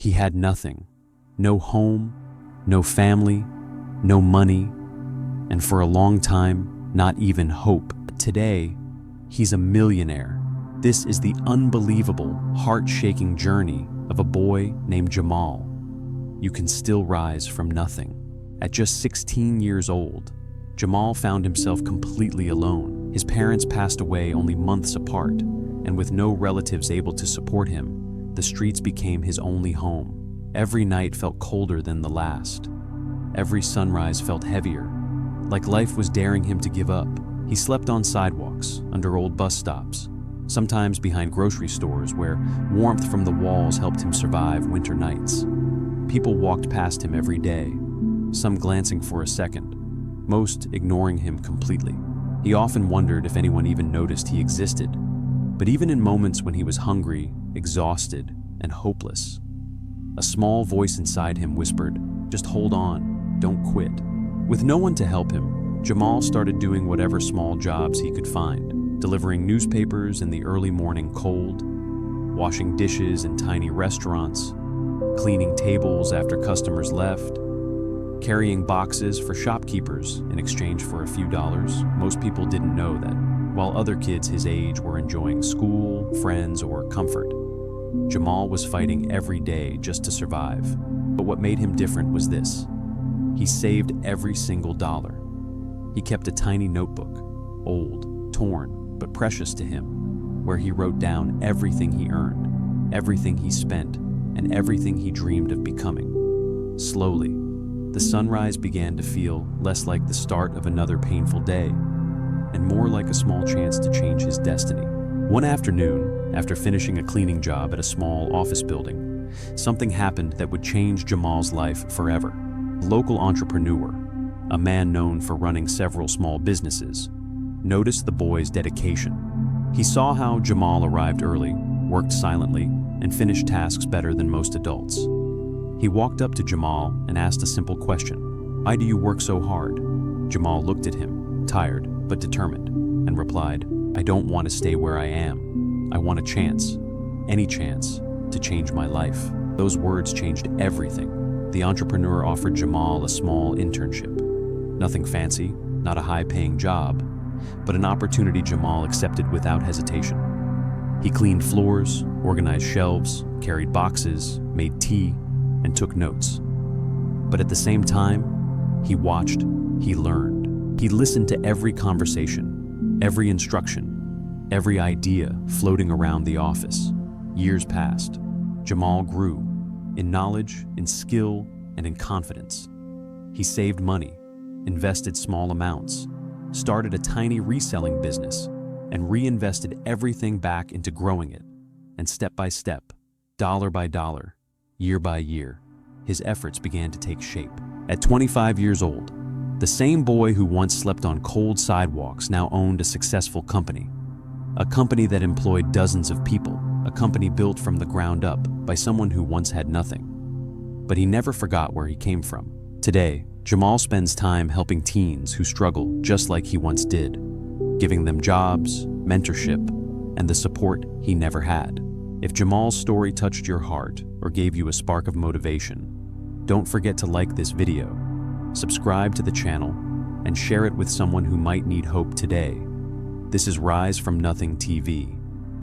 He had nothing. No home, no family, no money, and for a long time, not even hope. Today, he's a millionaire. This is the unbelievable, heart-shaking journey of a boy named Jamal. You can still rise from nothing. At just 16 years old, Jamal found himself completely alone. His parents passed away only months apart, and with no relatives able to support him, the streets became his only home. Every night felt colder than the last. Every sunrise felt heavier, like life was daring him to give up. He slept on sidewalks, under old bus stops, sometimes behind grocery stores where warmth from the walls helped him survive winter nights. People walked past him every day, some glancing for a second, most ignoring him completely. He often wondered if anyone even noticed he existed. But even in moments when he was hungry, exhausted, and hopeless, a small voice inside him whispered, "Just hold on, don't quit." With no one to help him, Jamal started doing whatever small jobs he could find, delivering newspapers in the early morning cold, washing dishes in tiny restaurants, cleaning tables after customers left, carrying boxes for shopkeepers in exchange for a few dollars. Most people didn't know that, while other kids his age were enjoying school, friends, or comfort, Jamal was fighting every day just to survive. But what made him different was this: he saved every single dollar. He kept a tiny notebook, old, torn, but precious to him, where he wrote down everything he earned, everything he spent, and everything he dreamed of becoming. Slowly, the sunrise began to feel less like the start of another painful day, and more like a small chance to change his destiny. One afternoon, after finishing a cleaning job at a small office building, something happened that would change Jamal's life forever. A local entrepreneur, a man known for running several small businesses, noticed the boy's dedication. He saw how Jamal arrived early, worked silently, and finished tasks better than most adults. He walked up to Jamal and asked a simple question: "Why do you work so hard?" Jamal looked at him, tired but determined, and replied, "I don't want to stay where I am. I want a chance, any chance, to change my life." Those words changed everything. The entrepreneur offered Jamal a small internship. Nothing fancy, not a high-paying job, but an opportunity Jamal accepted without hesitation. He cleaned floors, organized shelves, carried boxes, made tea, and took notes. But at the same time, he watched, he learned. He listened to every conversation, every instruction, every idea floating around the office. Years passed. Jamal grew in knowledge, in skill, and in confidence. He saved money, invested small amounts, started a tiny reselling business, and reinvested everything back into growing it. And step by step, dollar by dollar, year by year, his efforts began to take shape. At 25 years old, the same boy who once slept on cold sidewalks now owned a successful company. A company that employed dozens of people, a company built from the ground up by someone who once had nothing. But he never forgot where he came from. Today, Jamal spends time helping teens who struggle just like he once did, giving them jobs, mentorship, and the support he never had. If Jamal's story touched your heart or gave you a spark of motivation, don't forget to like this video, subscribe to the channel, and share it with someone who might need hope today. This is Rise from Nothing TV.